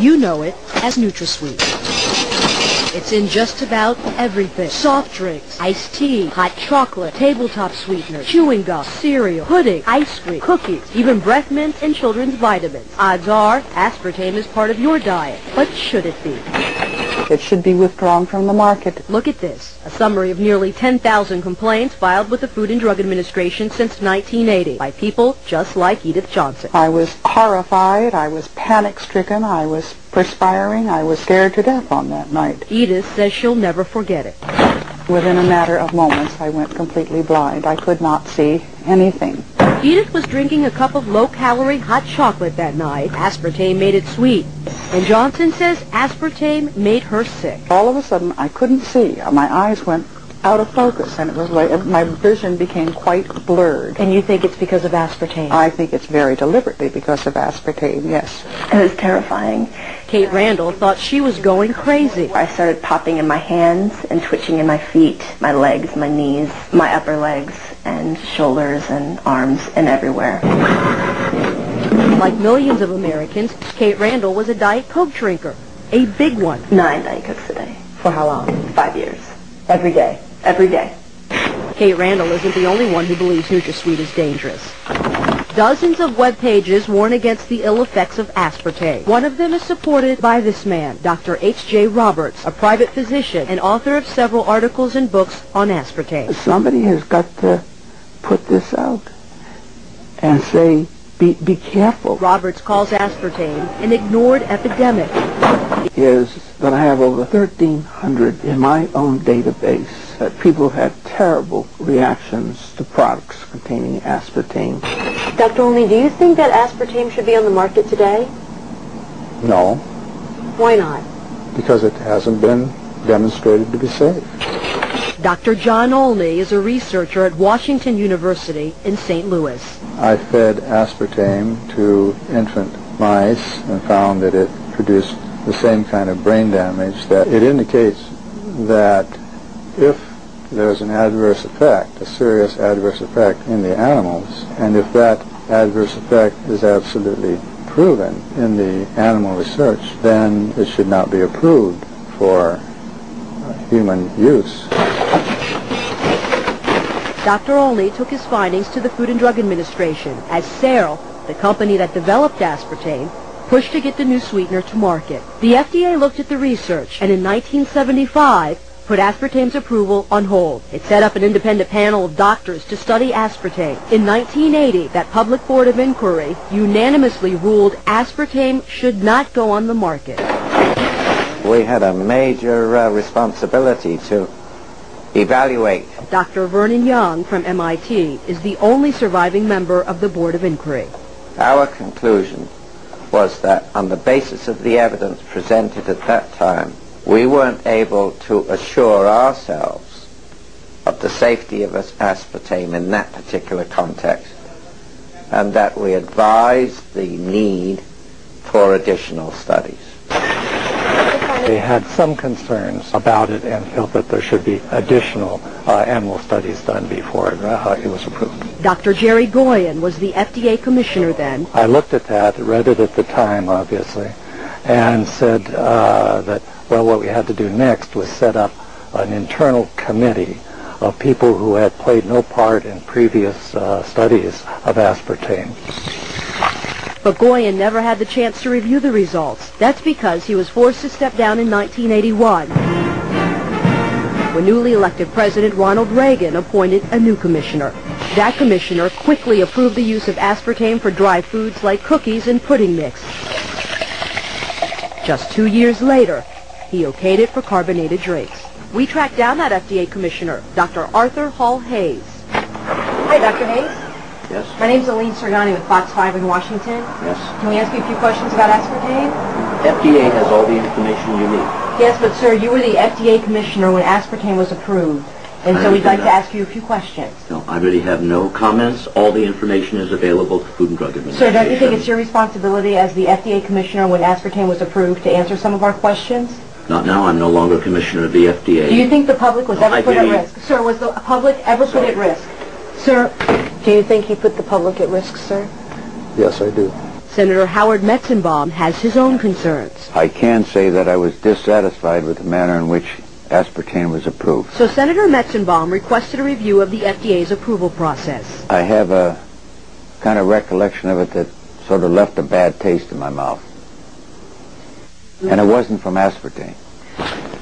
You know it as NutraSweet. It's in just about everything. Soft drinks, iced tea, hot chocolate, tabletop sweeteners, chewing gum, cereal, pudding, ice cream, cookies, even breath mints and children's vitamins. Odds are, aspartame is part of your diet. But should it be? It should be withdrawn from the market. Look at this. A summary of nearly 10,000 complaints filed with the Food and Drug Administration since 1980 by people just like Edith Johnson. I was horrified. I was panic-stricken. I was perspiring. I was scared to death on that night. Edith says she'll never forget it. Within a matter of moments, I went completely blind. I could not see anything. Edith was drinking a cup of low-calorie hot chocolate that night. Aspartame made it sweet. And Johnson says aspartame made her sick. All of a sudden, I couldn't see. My eyes went out of focus, and it was like my vision became quite blurred. And you think it's because of aspartame? I think it's very deliberately because of aspartame, yes. It was terrifying. Kate Randall thought she was going crazy. I started popping in my hands and twitching in my feet, my legs, my knees, my upper legs, and shoulders and arms and everywhere. Like millions of Americans, Kate Randall was a Diet Coke drinker, a big one. 9 Diet Cokes a day. For how long? 5 years. Every day. Every day. Kate Randall isn't the only one who believes NutraSweet is dangerous. Dozens of web pages warn against the ill effects of aspartame. One of them is supported by this man, Dr. H.J. Roberts, a private physician and author of several articles and books on aspartame. Somebody has got to put this out and say, be careful. Roberts calls aspartame an ignored epidemic. Is that I have over 1,300 in my own database that people had terrible reactions to products containing aspartame. Dr. Olney, do you think that aspartame should be on the market today? No, Why not? because it hasn't been demonstrated to be safe. Dr. John Olney is a researcher at Washington University in St. Louis. I fed aspartame to infant mice and found that it produced the same kind of brain damage. That it indicates that if there's an adverse effect, a serious adverse effect in the animals, and if that adverse effect is absolutely proven in the animal research, then it should not be approved for human use. Dr. Olney took his findings to the Food and Drug Administration as Cero, the company that developed aspartame, pushed to get the new sweetener to market. The FDA looked at the research and in 1975 put aspartame's approval on hold. It set up an independent panel of doctors to study aspartame. In 1980, that public board of inquiry unanimously ruled aspartame should not go on the market. We had a major responsibility to evaluate. Dr. Vernon Young from MIT is the only surviving member of the board of inquiry. Our conclusion was that on the basis of the evidence presented at that time, we weren't able to assure ourselves of the safety of aspartame in that particular context, and that we advised the need for additional studies. They had some concerns about it and felt that there should be additional animal studies done before it was approved. Dr. Jerry Goyen was the FDA commissioner then. I looked at that, read it at the time, obviously, and said that, well, what we had to do next was set up an internal committee of people who had played no part in previous studies of aspartame. But Goyen never had the chance to review the results. That's because he was forced to step down in 1981, when newly elected President Ronald Reagan appointed a new commissioner. That commissioner quickly approved the use of aspartame for dry foods like cookies and pudding mix. Just 2 years later, he okayed it for carbonated drinks. We tracked down that FDA commissioner, Dr. Arthur Hall Hayes. Hi, Dr. Hayes. Yes. My name's Aline Sergani with Fox 5 in Washington. Yes. Can we ask you a few questions about aspartame? FDA has all the information you need. Yes, but sir, you were the FDA commissioner when aspartame was approved, and so we'd like to ask you a few questions. No, I really have no comments. All the information is available to Food and Drug Administration. Sir, don't you think it's your responsibility as the FDA commissioner when aspartame was approved to answer some of our questions? Not now. I'm no longer commissioner of the FDA. Do you think the public was ever put at really- risk? Sir, was the public ever put at risk? Sir, do you think he put the public at risk, sir? Yes, I do. Senator Howard Metzenbaum has his own concerns. I can say that I was dissatisfied with the manner in which aspartame was approved. So Senator Metzenbaum requested a review of the FDA's approval process. I have a kind of recollection of it that sort of left a bad taste in my mouth. And it wasn't from aspartame.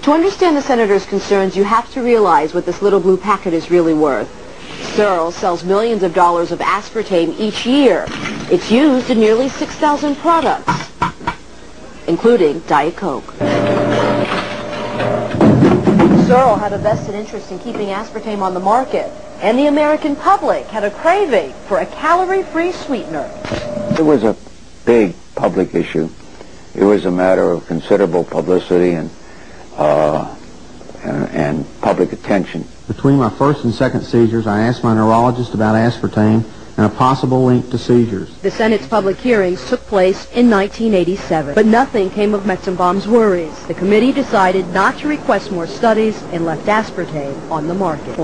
To understand the senator's concerns, you have to realize what this little blue packet is really worth. Searle sells millions of dollars of aspartame each year. It's used in nearly 6,000 products, including Diet Coke. Searle had a vested interest in keeping aspartame on the market, and the American public had a craving for a calorie-free sweetener. It was a big public issue. It was a matter of considerable publicity and public attention. Between my first and second seizures, I asked my neurologist about aspartame and a possible link to seizures. The Senate's public hearings took place in 1987, but nothing came of Metzenbaum's worries. The committee decided not to request more studies and left aspartame on the market.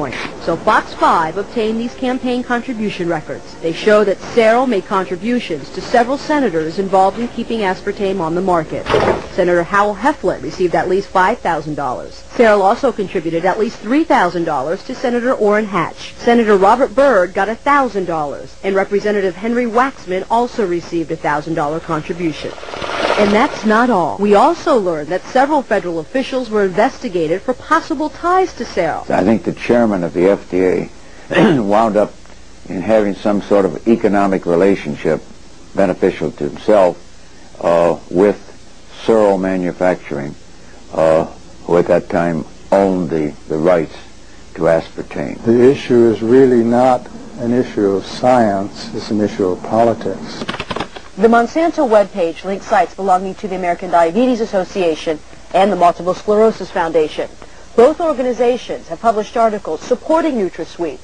So Fox 5 obtained these campaign contribution records. They show that Searle made contributions to several senators involved in keeping aspartame on the market. Senator Howell Heflin received at least $5,000. Searle also contributed at least $3,000 to Senator Orrin Hatch. Senator Robert Byrd got $1,000. And Representative Henry Waxman also received a $1,000 contribution. And that's not all. We also learned that several federal officials were investigated for possible ties to Searle. I think the chairman of the FDA wound up in having some sort of economic relationship beneficial to himself with Searle Manufacturing, who at that time owned the rights to aspartame. The issue is really not an issue of science, it's an issue of politics. The Monsanto webpage links sites belonging to the American Diabetes Association and the Multiple Sclerosis Foundation. Both organizations have published articles supporting NutraSweet.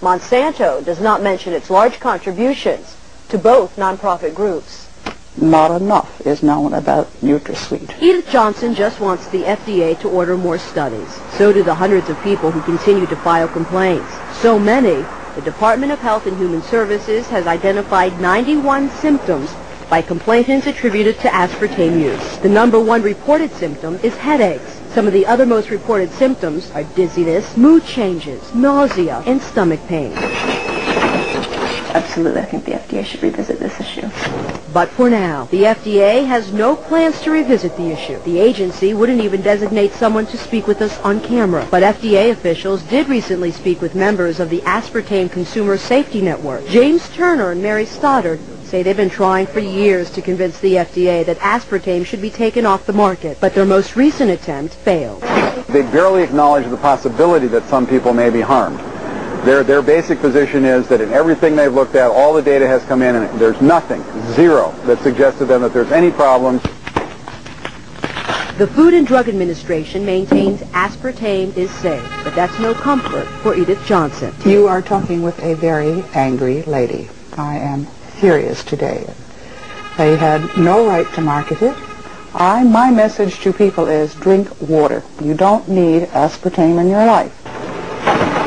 Monsanto does not mention its large contributions to both nonprofit groups. Not enough is known about NutraSweet. Edith Johnson just wants the FDA to order more studies. So do the hundreds of people who continue to file complaints. So many, the Department of Health and Human Services has identified 91 symptoms by complainants attributed to aspartame use. The #1 reported symptom is headaches. Some of the other most reported symptoms are dizziness, mood changes, nausea, and stomach pain. Absolutely, I think the FDA should revisit this issue. But for now, the FDA has no plans to revisit the issue. The agency wouldn't even designate someone to speak with us on camera. But FDA officials did recently speak with members of the Aspartame Consumer Safety Network. James Turner and Mary Stoddard say they've been trying for years to convince the FDA that aspartame should be taken off the market, but their most recent attempt failed. They barely acknowledge the possibility that some people may be harmed. Their basic position is that in everything they've looked at, all the data has come in, and there's nothing, zero, that suggests to them that there's any problems. The Food and Drug Administration maintains aspartame is safe, but that's no comfort for Edith Johnson. You are talking with a very angry lady. I am furious today. They had no right to market it. My message to people is drink water. You don't need aspartame in your life.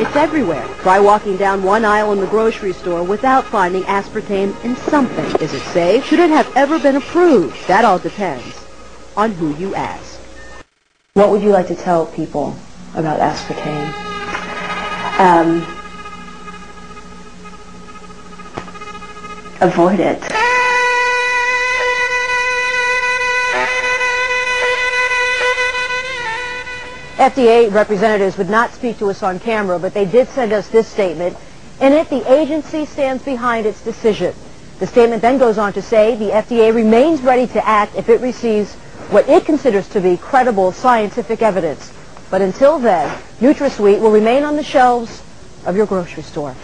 It's everywhere. Try walking down one aisle in the grocery store without finding aspartame in something. Is it safe? Should it have ever been approved? That all depends on who you ask. What would you like to tell people about aspartame? Avoid it. FDA representatives would not speak to us on camera, but they did send us this statement. In it, the agency stands behind its decision. The statement then goes on to say the FDA remains ready to act if it receives what it considers to be credible scientific evidence. But until then, NutraSweet will remain on the shelves of your grocery store.